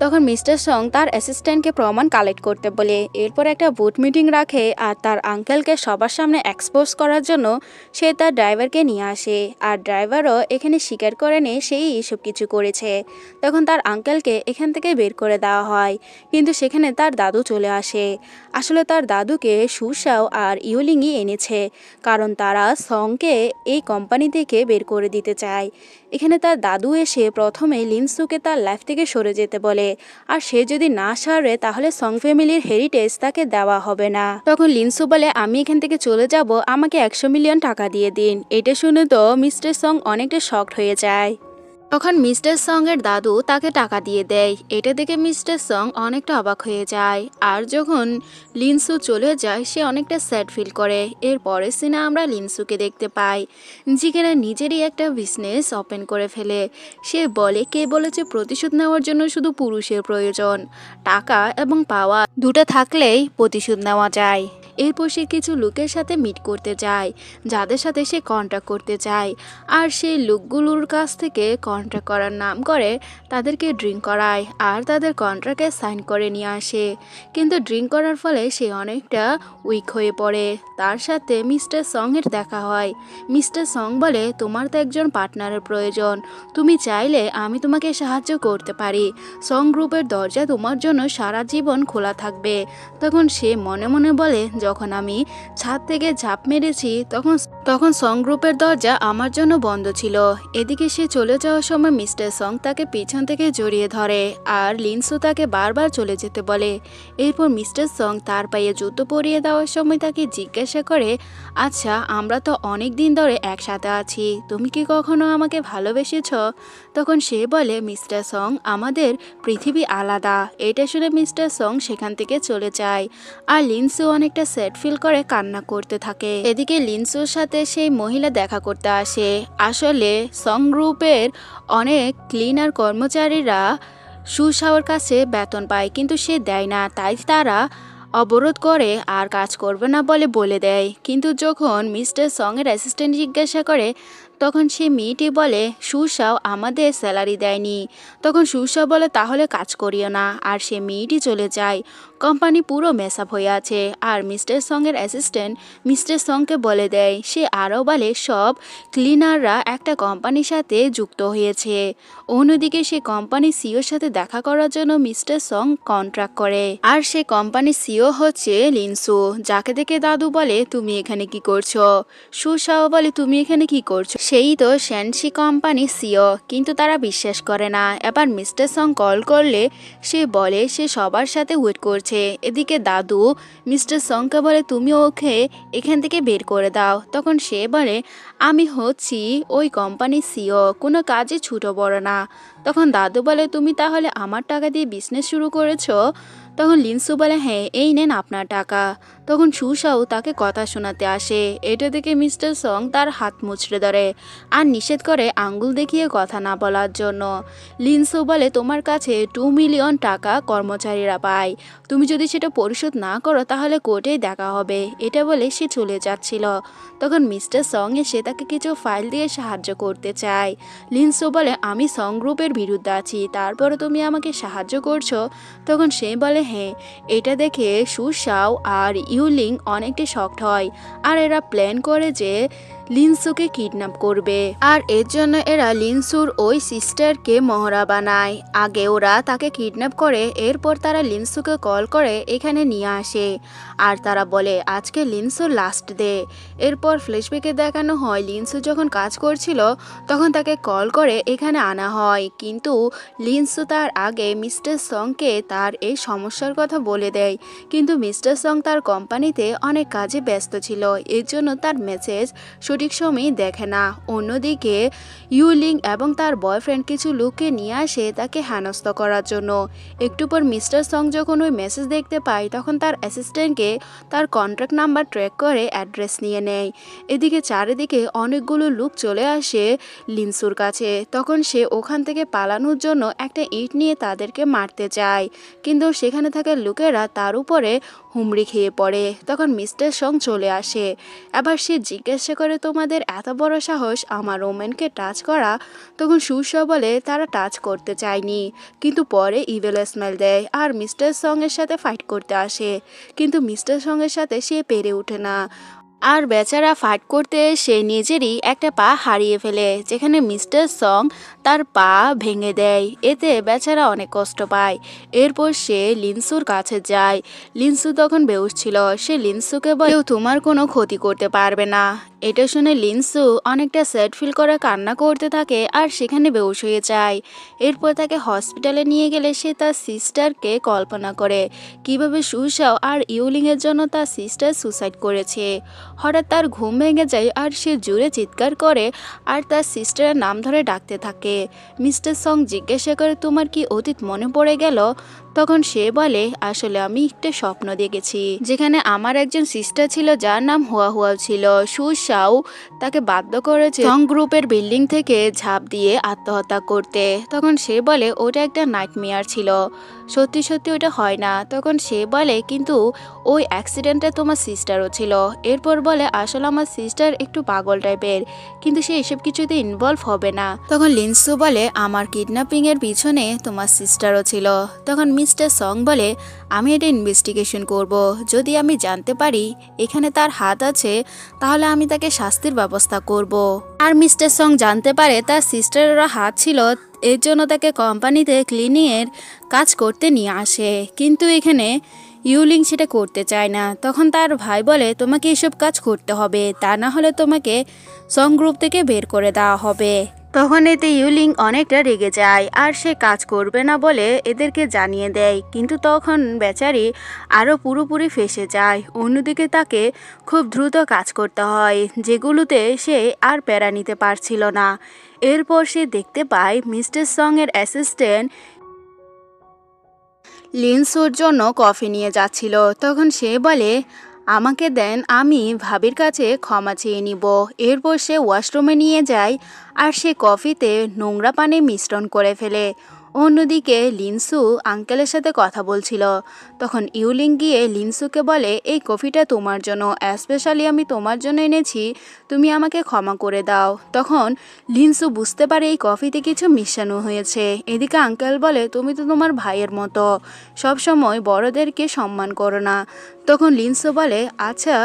তখন মিস্টার সং তার অ্যাসিস্ট্যান্টকে প্রমাণ কালেক্ট করতে বলে। এরপর একটা বুট মিটিং রাখে আর তার আঙ্কেলকে সবার সামনে এক্সপোজ করার জন্য সে তার ড্রাইভারকে নিয়ে আসে, আর ড্রাইভারও এখানে স্বীকার করে নেয় সেই এসব কিছু করেছে। তখন তার আঙ্কেলকে এখান থেকে বের করে দেওয়া হয়, কিন্তু সেখানে তার দাদু চলে আসে। আসলে তার দাদুকে সুসাও আর ইউলিংই এনেছে, কারণ তারা সংকে এই কোম্পানি থেকে বের করে দিতে চায়। এখানে তার দাদু এসে প্রথমে লিনসুকে তার লাইফ থেকে সরে যেতে বলে, আর সে যদি না সারে তাহলে সং ফ্যামিলির হেরিটেজ তাকে দেওয়া হবে না। তখন লিনসু বলে, আমি এখান থেকে চলে যাব, আমাকে 100 মিলিয়ন টাকা দিয়ে দিন। এটা শুনে তো মিস্টার সং অনেকটা শকড হয়ে যায়। তখন মিস্টার সং এর দাদু তাকে টাকা দিয়ে দেয়। এটা দেখে মিস্টার সং অনেকটা অবাক হয়ে যায়। আর যখন লিনসু চলে যায় সে অনেকটা স্যাড ফিল করে। এর পরের সিনে আমরা লিনসুকে দেখতে পাই, যেখানে নিজেরই একটা বিজনেস ওপেন করে ফেলে। সে বলে, কে বলেছে প্রতিশোধ নেওয়ার জন্য শুধু পুরুষের প্রয়োজন, টাকা এবং পাওয়া দুটো থাকলেই প্রতিশোধ নেওয়া যায়। এরপর সে কিছু লোকের সাথে মিট করতে যায়, যাদের সাথে সে কন্ট্যাক্ট করতে চায়, আর সেই লোকগুলোর কাছ থেকে কন্ট্রাক্ট করার নাম করে তাদেরকে ড্রিঙ্ক করায় আর তাদের কন্ট্রাক্টে সাইন করে নিয়ে আসে। কিন্তু ড্রিঙ্ক করার ফলে সে অনেকটা উইক হয়ে পড়ে। তার সাথে মিস্টার সং এর দেখা হয়। মিস্টার সং বলে, তোমার তো একজন পার্টনারের প্রয়োজন, তুমি চাইলে আমি তোমাকে সাহায্য করতে পারি, সং গ্রুপের দরজা তোমার জন্য সারা জীবন খোলা থাকবে। তখন সে মনে মনে বলে, যখন আমি ছাদ থেকে ঝাঁপ মেরেছি তখন সং গ্রুপের দরজা আমার জন্য বন্ধ ছিল। এদিকে সে চলে যাওয়ার সময় মিস্টার সং তাকে পিছন থেকে জড়িয়ে ধরে আর লিনসু তাকে বারবার চলে যেতে বলে। এরপর মিস্টার সং তার পায়ে জুতো পরিয়ে দেওয়ার সময় তাকে জিজ্ঞাসা করে, আচ্ছা আমরা তো অনেক দিন ধরে একসাথে আছি, তুমি কি কখনো আমাকে ভালোবেসেছ? তখন সে বলে, মিস্টার সং আমাদের পৃথিবী আলাদা। এটা শুনে মিস্টার সং সেখান থেকে চলে যায় আর লিনসু অনেকটা স্যাড ফিল করে কান্না করতে থাকে। এদিকে লিনসুর সাথে সেই মহিলা দেখা করতে আসে। আসলে সং গ্রুপের অনেক ক্লিনার কর্মচারীরা সুশাওর কাছে বেতন পায়, কিন্তু সে দেয় না, তাই তারা অবরোধ করে আর কাজ করবে না বলে দেয়। কিন্তু যখন মিস্টার সং এর অ্যাসিস্ট্যান্ট জিজ্ঞাসা করে, তখন সে মেয়েটি বলে সুশাও আমাদের স্যালারি দেয়নি। তখন সুশাও বলে তাহলে কাজ করিও না, আর সে মেয়েটি চলে যায়। কোম্পানি পুরো মেসআপ হয়ে আছে। আর মিস্টার সং এর অ্যাসিস্ট্যান্ট মিস্টার সংকে বলে দেয়, সে আরও বলে সব ক্লিনাররা একটা কোম্পানির সাথে যুক্ত হয়েছে। অন্যদিকে সে কোম্পানির সিওর সাথে দেখা করার জন্য মিস্টার সং কন্ট্রাক্ট করে। আর সে কোম্পানির সিও হচ্ছে লিনসু, যাকে দেখে দাদু বলে তুমি এখানে কি করছো। সুশাও বলে তুমি এখানে কি করছো, সেই তো শ্যানশি কোম্পানি সিও। কিন্তু তারা বিশ্বাস করে না। এবার মিস্টার সং কল করলে সে বলে সে সবার সাথে ওয়েট করছে। এদিকে দাদু মিস্টার সংকে বলে তুমি ওকে এখান থেকে বের করে দাও। তখন সে বলে আমি হচ্ছি ওই কোম্পানির সিও, কোনো কাজে ছোট বড় না। তখন দাদু বলে তুমি তাহলে আমার টাকা দিয়ে বিজনেস শুরু করেছো। তখন লিনসু বলে হ্যাঁ, এই নেন আপনার টাকা। তখন সুশাও তাকে কথা শোনাতে আসে। এটা দেখে মিস্টার সং তার হাত মুচড়ে ধরে আর নিষেধ করে আঙ্গুল দেখিয়ে কথা না বলার জন্য। লিনসু বলে তোমার কাছে 2 মিলিয়ন টাকা কর্মচারীরা পায়, তুমি যদি সেটা পরিশোধ না করো তাহলে কোর্টেই দেখা হবে। এটা বলে সে চলে যাচ্ছিল। তখন মিস্টার সং এসে তাকে কিছু ফাইল দিয়ে সাহায্য করতে চায়। লিনসু বলে আমি সং গ্রুপের বিরুদ্ধে আছি, তারপরে তুমি আমাকে সাহায্য করছো। তখন সে বলে হ্যাঁ। এটা দেখে সুশাও আর ইউলিং অনেকটা শকড হয় আর এরা প্ল্যান করে যে লিনসুকে কিডন্যাপ করবে। আর এর জন্য এরা লিনসুর ওই সিস্টারকে মহড়া বানায়। আগে ওরা তাকে কিডন্যাপ করে, এরপর তারা লিনসুকে কল করে এখানে নিয়ে আসে। আর তারা বলে আজকে লিনসুর লাস্ট ডে। এরপর ফ্ল্যাশব্যাকে দেখানো হয় লিনসু যখন কাজ করছিল তখন তাকে কল করে এখানে আনা হয়। কিন্তু লিনসু তার আগে মিস্টার সংকে তার এই সমস্যার কথা বলে দেয়। কিন্তু মিস্টার সং তার কোম্পানিতে অনেক কাজে ব্যস্ত ছিল, এর জন্য তার মেসেজ সঠিক সময়ে দেখে না। অন্যদিকে ইউলিং এবং তার বয়ফ্রেন্ড কিছু লোককে নিয়ে আসে তাকে হেনস্থা করার জন্য। একটু পর মিস্টার সং যখন ওই মেসেজ দেখতে পায় তখন তার অ্যাসিস্ট্যান্টকে তার কন্ট্যাক্ট নাম্বার ট্র্যাক করে অ্যাড্রেস নিয়ে নেয়। এদিকে চারিদিকে অনেকগুলো লোক চলে আসে লিনসুর কাছে। তখন সে ওখান থেকে পালানোর জন্য একটা ইট নিয়ে তাদেরকে মারতে চায়, কিন্তু সেখানে থাকা লোকেরা তার উপরে হুমড়ি খেয়ে পড়ে। তখন মিস্টার সং চলে আসে। এবার সে জিজ্ঞাসা করে তোমাদের এত বড় সাহস আমার ওমেনকে টাচ করা। তখন সুশাও বলে তারা টাচ করতে চায়নি, কিন্তু পরে ইভেল স্মেল দেয় আর মিস্টার সং এর সাথে ফাইট করতে আসে। কিন্তু মিস্টার সং এর সাথে সে পেরে ওঠে না আর বেচারা ফাইট করতে সে নিজেরই একটা পা হারিয়ে ফেলে, যেখানে মিস্টার সং তার পা ভেঙে দেয়। এতে বেচারা অনেক কষ্ট পায়। এরপর সে লিনসুর কাছে যায়। লিনসু তখন বেহুশ ছিল। সে লিনসুকে বলে কেউ তোমার কোনো ক্ষতি করতে পারবে না। এটা শুনে লিনসু অনেকটা স্যাড ফিল করে কান্না করতে থাকে আর সেখানে বেহুশ হয়ে যায়। এরপর তাকে হসপিটালে নিয়ে গেলে সে তার সিস্টারকে কল্পনা করে কিভাবে সুশাও আর ইউলিংয়ের জন্য তার সিস্টার সুসাইড করেছে। হঠাৎ তার ঘুম ভেঙে যায় আর সে জোরে চিৎকার করে আর তার সিস্টারের নাম ধরে ডাকতে থাকে। মিস্টার সং জিজ্ঞাসা করে তোমার কি অতীত মনে পড়ে গেল। তখন সে বলে আসলে আমি একটা স্বপ্ন দেখেছি যেখানে আমার একজন সিস্টার ছিল যার নাম হুয়া হুয়া ছিল। সুশাও তাকে বাধ্য করেছে সং গ্রুপের বিল্ডিং থেকে ঝাঁপ দিয়ে আত্মহত্যা করতে। তখন সে বলে ওটা একটা নাইটমেয়ার ছিল, সত্যি সত্যি ওটা হয় না। তখন সে বলে কিন্তু ওই অ্যাক্সিডেন্টে তোমার সিস্টারও ছিল। এরপর বলে আসলে আমার সিস্টার একটু পাগল টাইপের, কিন্তু সে এসব কিছুতে ইনভলভ হবে না। তখন লিনসু বলে আমার কিডন্যাপিং এর পিছনে তোমার সিস্টারও ছিল। তখন মিস্টার সং বলে আমি এটা ইনভেস্টিগেশন করব, যদি আমি জানতে পারি এখানে তার হাত আছে তাহলে আমি তাকে শাস্তির ব্যবস্থা করব। আর মিস্টার সং জানতে পারে তার সিস্টারেরও হাত ছিল, এর জন্য তাকে কোম্পানিতে ক্লিনিংয়ের কাজ করতে নিয়ে আসে। কিন্তু এখানে ইউলিং সেটা করতে চায় না। তখন তার ভাই বলে তোমাকে এসব কাজ করতে হবে, তা না হলে তোমাকে সং গ্রুপ থেকে বের করে দেওয়া হবে। তখন এতে ইউলিং অনেকটা রেগে যায় আর সে কাজ করবে না বলে এদেরকে জানিয়ে দেয়। কিন্তু তখন বেচারি আরও পুরোপুরি ফেঁসে যায়। অন্যদিকে তাকে খুব দ্রুত কাজ করতে হয়, যেগুলোতে সে আর প্যারা নিতে পারছিল না। এরপর সে দেখতে পায় মিস্টার সং এর অ্যাসিস্ট্যান্ট লিনসুর জন্য কফি নিয়ে যাচ্ছিল। তখন সে বলে আমাকে দেন, আমি ভাবির কাছে ক্ষমা চেয়ে নিব। এরপর সে ওয়াশরুমে নিয়ে যায় আর সে কফিতে নোংরা পানি মিশ্রণ করে ফেলে। অন্যদিকে লিনসু আঙ্কেলের সাথে কথা বলছিল। তখন ইউলিং গিয়ে লিনসুকে বলে, এই কফিটা তোমার জন্য, স্পেশালি আমি তোমার জন্য এনেছি, তুমি আমাকে ক্ষমা করে দাও। তখন লিনসু বুঝতে পারে এই কফিতে কিছু মিশানো হয়েছে। এদিকে আঙ্কেল বলে, তুমি তো তোমার ভাইয়ের মতো, সবসময় বড়দেরকে সম্মান করো না। তখন লিনসু বলে, আচ্ছা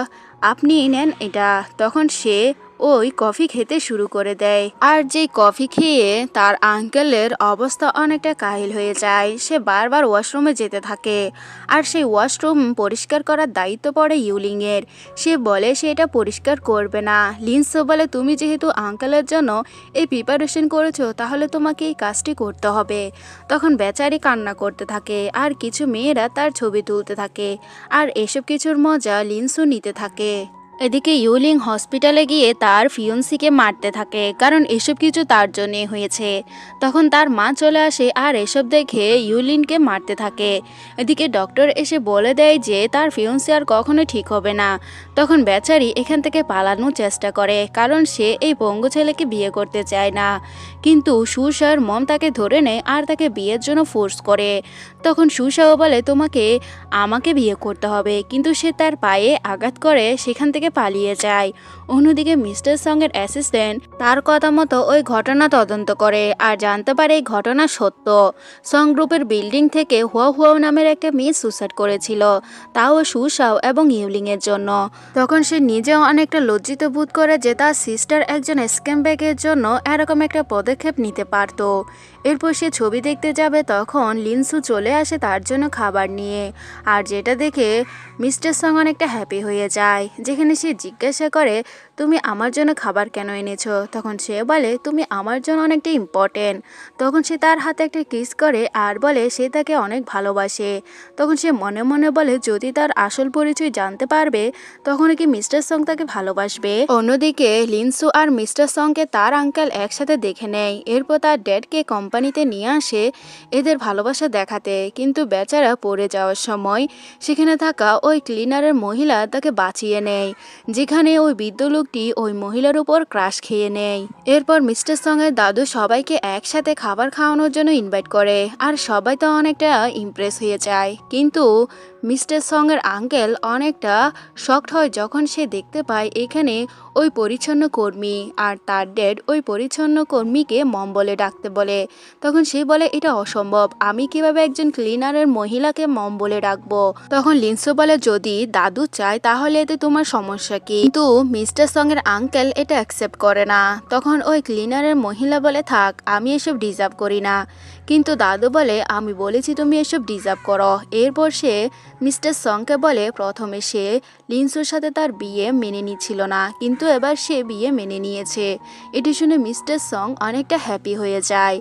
আপনি নেন এটা। তখন সে ওই কফি খেতে শুরু করে দেয়। আর যেই কফি খেয়ে তার আঙ্কেলের অবস্থা অনেকটা কাহিল হয়ে যায়। সে বারবার ওয়াশরুমে যেতে থাকে আর সেই ওয়াশরুম পরিষ্কার করার দায়িত্ব পড়ে ইউলিংয়ের। সে বলে সে এটা পরিষ্কার করবে না। লিনসু বলে, তুমি যেহেতু আঙ্কেলের জন্য এই প্রিপারেশন করেছো, তাহলে তোমাকে এই কাজটি করতে হবে। তখন বেচারি কান্না করতে থাকে আর কিছু মেয়েরা তার ছবি তুলতে থাকে আর এসব কিছুর মজা লিনসু নিতে থাকে। এদিকে ইউলিং হসপিটালে গিয়ে তার ফিয়ন্সিকে মারতে থাকে, কারণ এসব কিছু তার জন্যে হয়েছে। তখন তার মা চলে আসে আর এসব দেখে ইউলিনকে মারতে থাকে। এদিকে ডক্টর এসে বলে দেয় যে তার ফিয়ন্সি আর কখনো ঠিক হবে না। তখন বেচারি এখান থেকে পালানোর চেষ্টা করে, কারণ সে এই পঙ্গু ছেলেকে বিয়ে করতে চায় না। কিন্তু সুসার মম তাকে ধরে নেয় আর তাকে বিয়ের জন্য ফোর্স করে। তখন সুসাও বলে, তোমাকে আমাকে বিয়ে করতে হবে, কিন্তু সে তার পায়ে আঘাত করে সেখান থেকে পালিয়ে যায়। অন্যদিকে মিস্টার সঙ্গের অ্যাসিস্ট্যান্ট তার কথা মতো ওই ঘটনা তদন্ত করে আর জানতে পারে এই ঘটনা সত্য। সং গ্রুপের বিল্ডিং থেকে হুয়া হুয়া নামের একটা মেয়ে সুসাইড করেছিল, তাও সুসাও এবং ইউলিংয়ের জন্য। তখন সে নিজেও অনেকটা লজ্জিত বোধ করে যে তার সিস্টার একজন স্ক্যাম ব্যাগের জন্য এরকম একটা পদক্ষেপ নিতে পারত। এরপর সে ছবি দেখতে যাবে, তখন লিনসু চলে আসে তার জন্য খাবার নিয়ে। আর যেটা দেখে মিস্টার সং অনেকটা হ্যাপি হয়ে যায়, যেখানে সে জিজ্ঞাসা করে, তুমি আমার জন্য খাবার কেন এনেছো? তখন সে বলে, তুমি আমার জন্য অনেকটা ইম্পর্টেন্ট। তখন সে তার হাতে একটা কিস করে আর বলে সে তাকে অনেক ভালোবাসে। তখন সে মনে মনে বলে যদি তার আসল পরিচয় জানতে পারবে তখন কি মিস্টার সং তাকে ভালোবাসবে। অন্যদিকে লিনসু আর মিস্টার সংকে তার আঙ্কেল একসাথে দেখে নেয়। এরপর তার ড্যাডকে কোম্পানিতে নিয়ে আসে এদের ভালোবাসা দেখাতে, কিন্তু বেচারা পড়ে যাওয়ার সময় সেখানে থাকা ওই ক্লিনারের মহিলা তাকে বাঁচিয়ে নেয়, যেখানে ওই বৃদ্ধ লোকটি ওই মহিলার উপর ক্রাশ খেয়ে নেয়। এরপর মিস্টার সঙ্গের দাদু সবাইকে একসাথে খাবার খাওয়ানোর জন্য ইনভাইট করে আর সবাই তো অনেকটা ইমপ্রেস হয়ে যায়। কিন্তু মিস্টার সঙ্গের আঙ্কেল অনেকটা শকড হয় যখন সে দেখতে পায় এখানে ওই পরিচ্ছন্ন কর্মী আর তার ড্যাড ওই পরিচ্ছন্ন কর্মীকে মম বলে ডাকতে বলে। তখন সে বলে এটা অসম্ভব, আমি কিভাবে একজন ক্লিনারের মহিলাকে মম বলে ডাকবো। তখন লিনসু বলে যদি দাদু চায় তাহলে এতে তোমার সমস্যা কি? কিন্তু মিস্টার সঙ্গের আঙ্কেল এটা অ্যাকসেপ্ট করে না। তখন ওই ক্লিনারের মহিলা বলে থাক, আমি এসব ডিজার্ভ করি না। কিন্তু দাদু বলে আমি বলেছি তুমি এসব ডিজার্ভ করো। এরপর সে মিস্টার সংকে বলে প্রথমে সে লিনসুর সাথে তার বিয়ে মেনে নিচ্ছিল না, কিন্তু এবার সে বিয়ে মেনে নিয়েছে। এটি শুনে মিস্টার সং অনেকটা হ্যাপি হয়ে যায়।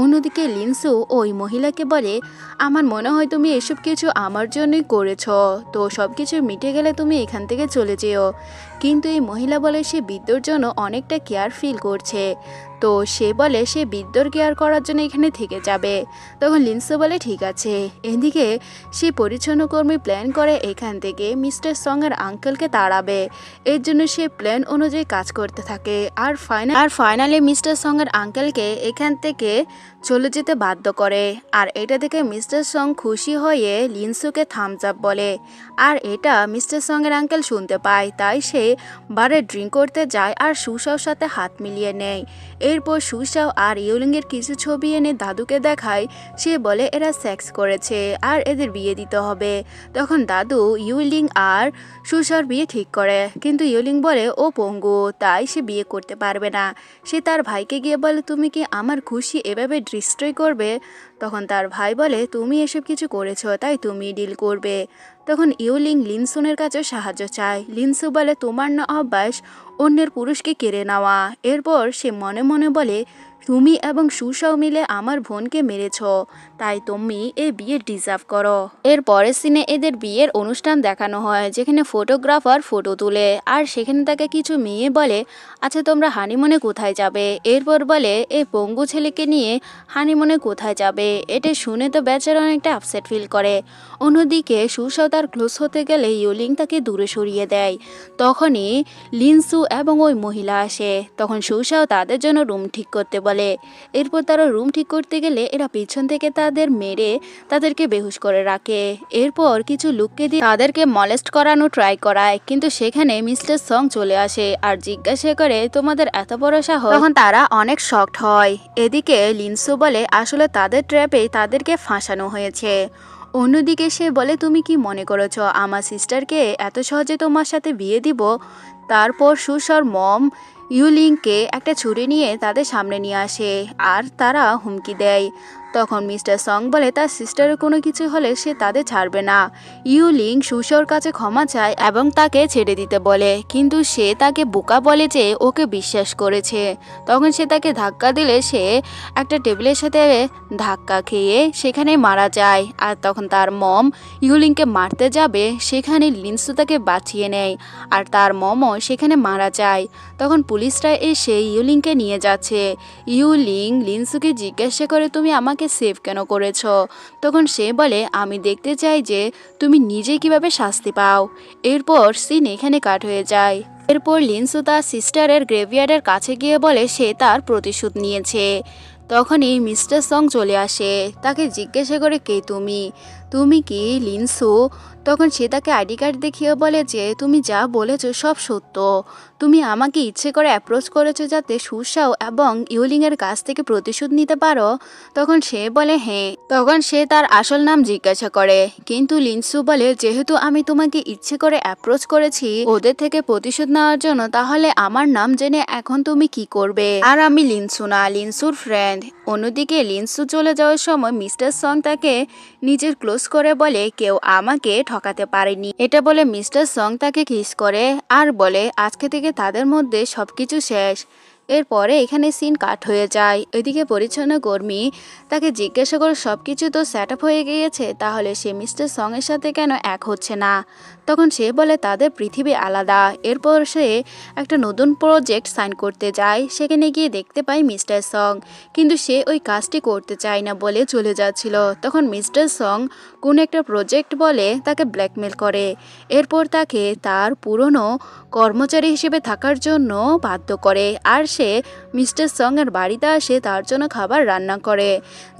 অন্যদিকে লিনসু ওই মহিলাকে বলে আমার মনে হয় তুমি এসব কিছু আমার জন্যই করেছ, তো সব কিছু মিটে গেলে তুমি এখান থেকে চলে যেও। কিন্তু এই মহিলা বলে সে বৃদ্ধর জন্য অনেকটা কেয়ার ফিল করছে, তো সে বলে সে বৃদ্ধর কেয়ার করার জন্য এখানে থেকে যাবে। তখন লিনসু বলে ঠিক আছে। এদিকে সে পরিচ্ছন্ন কর্মী প্ল্যান করে এখান থেকে মিস্টার সঙ্গের আঙ্কেলকে তাড়াবে। এর জন্য সে প্ল্যান অনুযায়ী কাজ করতে থাকে আর ফাইনালি মিস্টার সঙ্গের আঙ্কেলকে এখান থেকে চলে যেতে বাধ্য করে। আর এটা দেখে মিস্টার সং খুশি হয়ে লিনসুকে থামস আপ বলে, আর এটা মিস্টার সঙ্গের আঙ্কেল শুনতে পায়, তাই সে বারে ড্রিঙ্ক করতে যায় আর সুসাওর সাথে হাত মিলিয়ে নেয়। এরপর সুসাও আর ইউলিংয়ের কিছু ছবি এনে দাদুকে দেখায়। সে বলে এরা সেক্স করেছে আর এদের বিয়ে দিতে হবে। তখন দাদু ইউলিং আর সুসার বিয়ে ঠিক করে, কিন্তু ইউলিং বলে ও পঙ্গু, তাই সে বিয়ে করতে পারবে না। সে তার ভাইকে গিয়ে বলে তুমি কি আমার খুশি এভাবে ডিস্ট্রয় করবে? তখন তার ভাই বলে তুমি এসব কিছু করেছো তাই তুমি ডিল করবে। তখন ইউলিং লিনসুনের কাছে সাহায্য চায়। লিনসু বলে তোমার না অভ্যাস অন্যের পুরুষকে কেড়ে নেওয়া। এরপর সে মনে মনে বলে তুমি এবং সুসাও মিলে আমার বোনকে মেরেছ, তাই তুমি এই বিয়ে ডিজার্ভ করো। এর পরের সিনে এদের বিয়ের অনুষ্ঠান দেখানো হয়, যেখানে ফটোগ্রাফার ফটো তুলে, আর সেখানে তাকে কিছু মেয়ে বলে, আচ্ছা তোমরা হানিমুনে কোথায় যাবে? এরপর বলে এই পঙ্গু ছেলেকে নিয়ে হানিমুনে কোথায় যাবে? এটা শুনে তো বেচারা অনেকটা আপসেট ফিল করে। অন্যদিকে সুসাও তার ক্লোজ হতে গেলে ইউলিং তাকে দূরে সরিয়ে দেয়। তখনই লিনসু এবং ওই মহিলা আসে। তখন সুসাও তাদের জন্য রুম ঠিক করতে বলে। এরপর তারা রুম ঠিক করতে গেলে এরা পিছন থেকে তাদের মেরে তাদেরকে বেহুশ করে রাখে। এরপর কিছু লোককে দিয়ে তাদেরকে মলেস্ট করানো ট্রাই করায়, কিন্তু সেখানে মিস্টার সং চলে আসে আর জিজ্ঞাসা করে তোমাদের এত বড় সাহস? তখন তারা অনেক শকড হয়। এদিকে লিনসু বলে আসলে তাদের ট্র্যাপে তাদেরকে ফাঁসানো হয়েছে। অন্যদিকে সে বলে তুমি কি মনে করেছ আমার সিস্টারকে এত সহজে তোমার সাথে বিয়ে দিব? তারপর সুসর মম ইউলিংকে একটা ছুরি নিয়ে তাদের সামনে নিয়ে আসে আর তারা হুমকি দেয়। তখন মিস্টার সং বলে তার সিস্টারের কোনো কিছু হলে সে তাদের ছাড়বে না। ইউলিং সুসর কাছে ক্ষমা চায় এবং তাকে ছেড়ে দিতে বলে, কিন্তু সে তাকে বোকা বলে যে ওকে বিশ্বাস করেছে। তখন সে তাকে ধাক্কা দিলে সে একটা টেবিলের সাথে ধাক্কা খেয়ে সেখানে মারা যায়। আর তখন তার মম ইউলিংকে মারতে যাবে, সেখানে লিনসু তাকে বাঁচিয়ে নেয় আর তার মমও সেখানে মারা যায়। তখন পুলিশরা এসে ইউলিংকে নিয়ে যাচ্ছে। ইউলিং লিনসুকে জিজ্ঞাসা করে তুমি আমাকে সেভ কেন করেছ? তখন সে বলে আমি দেখতে চাই যে তুমি নিজে কিভাবে শাস্তি পাও। এরপর সিন এখানে কাট হয়ে যায়। এরপর লিনসু তার সিস্টারের গ্রেভিয়ার্ডের কাছে গিয়ে বলে সে তার প্রতিশোধ নিয়েছে। তখনই মিস্টার সং চলে আসে, তাকে জিজ্ঞাসা করে কে তুমি? তুমি কি লিনসু? তখন সে তাকে আইডি কার্ড দেখিয়ে বলে যে তুমি যা বলেছো সব সত্য। তুমি আমাকে ইচ্ছে করে অ্যাপ্রোচ করেছো যাতে সুসাও এবং ইউলিংয়ের কাছ থেকে প্রতিশোধ নিতে পারো। তখন সে বলে হ্যাঁ। তখন সে তার আসল নাম জিজ্ঞাসা করে, কিন্তু লিনসু বলে যেহেতু আমি তোমাকে ইচ্ছে করে অ্যাপ্রোচ করেছি ওদের থেকে প্রতিশোধ নেওয়ার জন্য, তাহলে আমার নাম জেনে এখন তুমি কি করবে? আর আমি লিনসু না, লিনসুর ফ্রেন্ড। অন্যদিকে লিনসু চলে যাওয়ার সময় মিস্টার সং তাকে নিজের ক্লোজ করে বলে কেউ আমাকে ঠকাতে পারেনি। এটা বলে মিস্টার সং তাকে কিস করে আর বলে আজকে থেকে তাদের মধ্যে সবকিছু শেষ। এরপরে এখানে সিন কাট হয়ে যায়। এদিকে পরিচ্ছন্ন কর্মী তাকে জিজ্ঞাসা করে সবকিছু তো সেট আপ হয়ে গিয়েছে, তাহলে সে মিস্টার সং এর সাথে কেন এক হচ্ছে না? তখন সে বলে তাদের পৃথিবী আলাদা। এরপর সে একটা নতুন প্রজেক্ট সাইন করতে যায়। সেখানে গিয়ে দেখতে পায় মিস্টার সং, কিন্তু সে ওই কাজটি করতে চায় না বলে চলে যাচ্ছিল। তখন মিস্টার সং কোন একটা প্রজেক্ট বলে তাকে ব্ল্যাকমেল করে। এরপর তাকে তার পুরনো কর্মচারী হিসেবে থাকার জন্য বাধ্য করে, আর সে মিস্টার সং এর বাড়িতে আসে তার জন্য খাবার রান্না করে,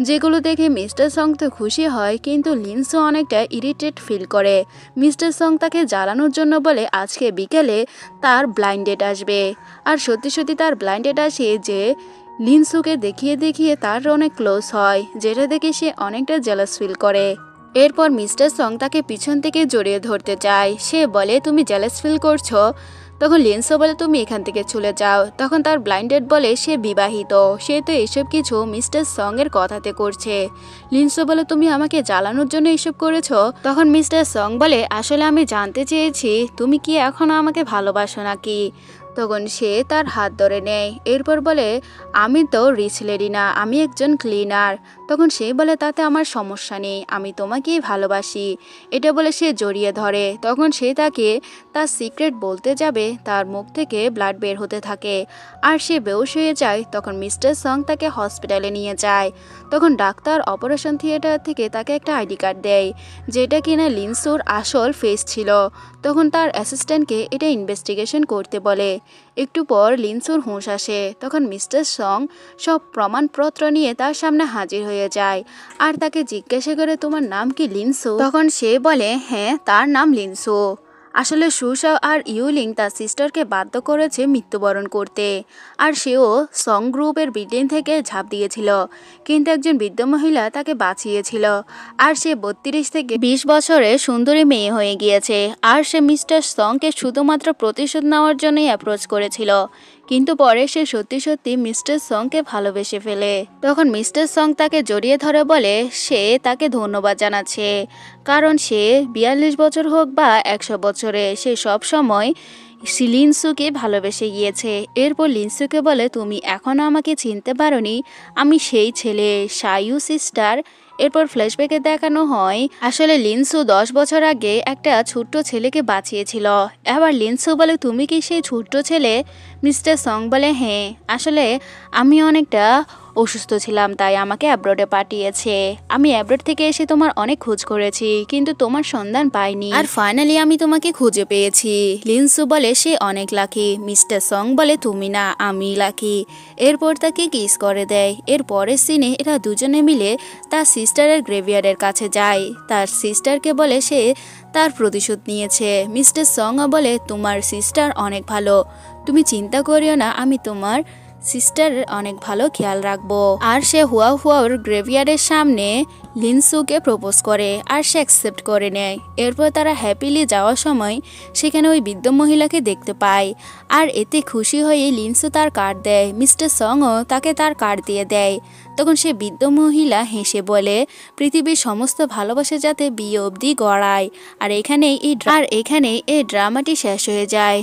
যেগুলো দেখে মিস্টার সং তো খুশি হয়, কিন্তু লিনসু অনেকটা ইরিটেট ফিল করে। মিস্টার সং তাকে জ্বালানোর জন্য বলে আজকে বিকেলে তার ব্লাইন্ড ডেট আসবে। আর সত্যি সত্যি তার ব্লাইন্ড ডেট আসে যে লিনসুকে দেখিয়ে দেখিয়ে তার অনেক ক্লোজ হয়, যেটা দেখে সে অনেকটা জেলাস ফিল করে। এরপর মিস্টার সং তাকে পিছন থেকে জড়িয়ে ধরতে চায়। সে বলে তুমি জেলাস ফিল করছো? তখন লিনসু বলে তুমি এখান থেকে চলে যাও। তখন তার ব্লাইন্ডেড বলে সে বিবাহিত, সে তো এসব কিছু মিস্টার সং এর কথাতে করছে। লিনসু বলে তুমি আমাকে জ্বালানোর জন্য এসব করেছো? তখন মিস্টার সং বলে আসলে আমি জানতে চেয়েছি তুমি কি এখনো আমাকে ভালোবাসো নাকি। তখন সে তার হাত ধরে নেয়। এরপর বলে আমি তো রিচ লেডি না, আমি একজন ক্লিনার। তখন সে বলে তাতে আমার সমস্যা নেই, আমি তোমাকেই ভালোবাসি। এটা বলে সে জড়িয়ে ধরে। তখন সে তাকে তার সিক্রেট বলতে যাবে, তার মুখ থেকে ব্লাড বের হতে থাকে আর সে বেহুশ হয়ে যায়। তখন মিস্টার সং তাকে হসপিটালে নিয়ে যায়। তখন ডাক্তার অপারেশন থিয়েটার থেকে তাকে একটা আইডি কার্ড দেয়, যেটা কিনা লিনসুর আসল ফেস ছিল। তখন তার অ্যাসিস্ট্যান্টকে এটা ইনভেস্টিগেশন করতে বলে। একটু পর লিনসুর হুঁশ আসে। তখন মিস্টার সং সব প্রমাণপত্র নিয়ে তার সামনে হাজির হয়ে যায় আর তাকে জিজ্ঞাসা করে তোমার নাম কি লিনসু? তখন সে বলে হ্যাঁ তার নাম লিনসু। আসলে সুসাও আর ইউলিং তার সিস্টারকে বাধ্য করেছে মৃত্যুবরণ করতে, আর সেও সং গ্রুপের বিল্ডিং থেকে ঝাঁপ দিয়েছিল, কিন্তু একজন বৃদ্ধ মহিলা তাকে বাঁচিয়েছিল। আর সে 32 থেকে 20 বছরে সুন্দরী মেয়ে হয়ে গিয়েছে। আর সে মিস্টার সংকে শুধুমাত্র প্রতিশোধ নেওয়ার জন্যই অ্যাপ্রোচ করেছিল, কিন্তু পরে সে সত্যি সত্যি মিস্টার সংকে ভালোবেসে ফেলে। তখন মিস্টার সং তাকে জড়িয়ে ধরে বলে সে তাকে ধন্যবাদ জানাচ্ছে, কারণ সে 42 বছর হোক বা 100 বছরে সে সব সময় লিনসুকে ভালোবেসে গিয়েছে। এরপর লিনসুকে বলে, তুমি এখনো আমাকে চিনতে পারোনি, আমি সেই ছেলে সায়ু সিস্টার। এরপর ফ্ল্যাশব্যাকে দেখানো হয় আসলে লিনসু 10 বছর আগে একটা ছোট্ট ছেলেকে বাঁচিয়েছিল। এবার লিনসু বলে, তুমি কি সেই ছোট্ট ছেলে? মিস্টার সং বলে, হ্যাঁ, আসলে আমি অনেকটা অসুস্থ ছিলাম, তাই আমাকে অ্যাব্রোডে পাঠিয়েছে। আমি অ্যাব্রোড থেকে এসে তোমার অনেক খোঁজ করেছি, কিন্তু তোমার সন্ধান পাইনি, আর ফাইনালি আমি তোমাকে খুঁজে পেয়েছি। লিনসু বলে, সে অনেক লাকি। মিস্টার সং বলে, তুমি না, আমি লাকি। এরপর তাকে কিস করে দেয়। এর পরের সিনে এরা দুজনে মিলে তার সিস্টারের গ্রেভিয়ার্ডের কাছে যায়। তার সিস্টারকে বলে সে তার প্রতিশোধ নিয়েছে। মিস্টার সং বলে, তোমার সিস্টার অনেক ভালো, তুমি চিন্তা করিও না, আমি তোমার সিস্টারের অনেক ভালো খেয়াল রাখবো। আর সে হুয়া হুয়ার গ্রেভিয়ার্ডের সামনে লিনসুকে প্রপোজ করে, আর সে অ্যাকসেপ্ট করে নেয়। এরপর তারা হ্যাপিলি যাওয়ার সময় সেখানে ওই বৃদ্ধ মহিলাকে দেখতে পায়, আর এতে খুশি হয়ে লিনসু তার কার্ড দেয়। মিস্টার সংও তাকে তার কার্ড দিয়ে দেয়। তখন সে বৃদ্ধ মহিলা হেসে বলে, পৃথিবীর সমস্ত ভালোবাসা যাতে বিয়ে অবধি গড়ায়। আর এখানেই এই ড্রামাটি শেষ হয়ে যায়।